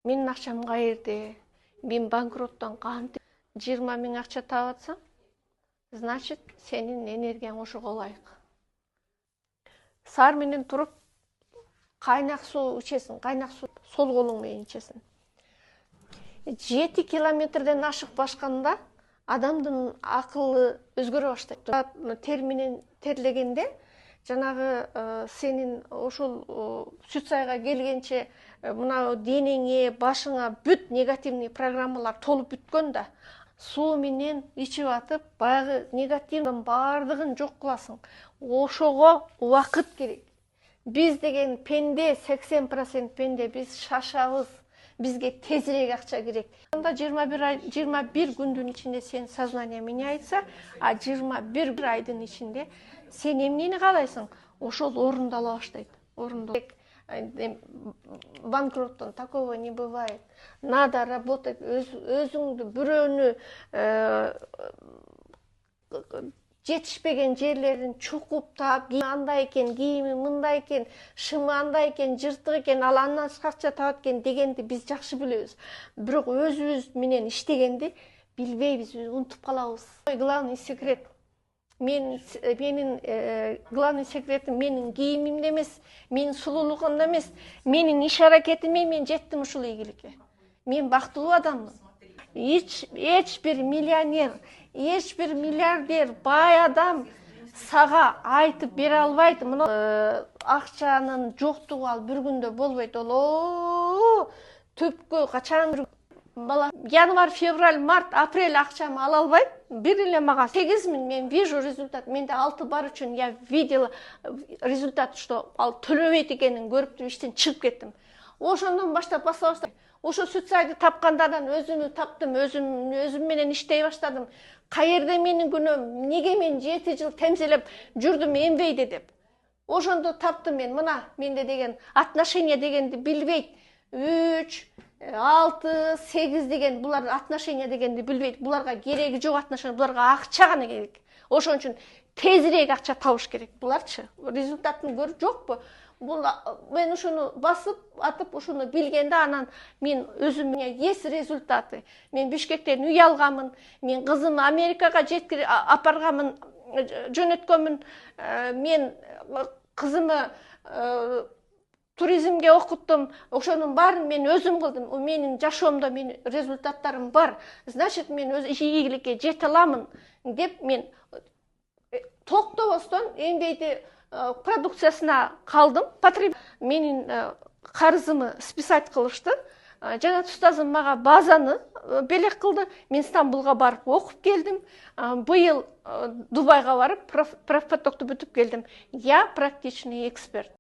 Менин акчам каерде? Мен банкроттон кантип 20 миң акча таап атсам, значит, сенин энергияң ошого ылайык. Саар менен туруп кайнак суу ичесиң, кайнак суу сол колуң менен ичесиң. 7 километрден ашык башканда адамдын акылы өзгөрө баштайт. Тер менен терлегенде жанагы сенин ошол суицидга келгенче мына денеңе, башыңа бүт негативный программалар толуп бүткөн да, суу менен ичип атып, баягы негативдин баардыгын жок кыласың. Ошого убакыт керек. Биз деген пенде, 80% пенде, биз шашабыз. Бизге тезирээк акча керек. Анда 21 күндүн ичинде сен сознание меняется, а 21 айдын ичинде сен эмнени каалайсың? Ошол орундала баштайт. Банкроттон такого не бывает. Надо работать, өзүңдү бирөөнү жетишпеген жерлерин чукуп таап, андай экен, кийими мындай экен, шымы андай экен, жыртык экен, ал андан акча таап экен дегенди биз жакшы билебиз. Бирок өзүбүз менен иштегенди билбейбиз, унутуп калабыз. Главный секрет менин главный секретим менин кийимимде эмес, менин сулуулугумда эмес, менин иш аракетиме мен жеттим ушул ийгиликке. Мен бактылуу адаммын. Эч бир миллионер, эч бир миллиардер, бай адам сага айтып бере албайт. Мына акчанын жоктугу ал бир күндө болбойт. Ол түпкү качан бала январь, февраль, март, апрель акчамы ала албайт. Бир эле мага 8 миң мен вижу результат. Менде 6 бар үчүн я видела результат, что ал төлөбөйт экенин көрүп иштен чыгып кеттим. Ошондон баштап баштап ошо суицидти тапкандардан өзүмү таптым, өзүм менен иштей баштадым. Каерде менин күнөөм, эмнеге мен 7 жыл темселеп жүрдүм эмбейди деп. Ошондо таптым мен. Мына менде деген отношения дегенди билбейт. 3, 6, 8 деген булар отношения дегенди билбейт. Буларга кереги жок отношения, буларга акча гана керек. Ошон үчүн тезирээк акча табыш керек. Буларчы результатын көрүп жокпу? Мен ушуну басып атып, ушуну билгенде анан мен өзүмө есть результаты. Мен Бишкектен үй алганмын, мен кызымды Америкага апарганмын, жөнөткөнмүн. Мен кызымды туризмге окуттум. Ошонун баарын мен өзүм кылдым. Менин жашоомдо менин результаттарым бар. Значит, мен өз ийгиликке жете аламын деп мен токтобостон эмгейди продукциясына калдым. Менин карызымы списать кылышты. Жана устазым мага базаны белек кылды. Мен Стамбулга барып окуп келдим. Быйыл Дубайга барып профпотокту бүтүп келдим. Я практичный эксперт.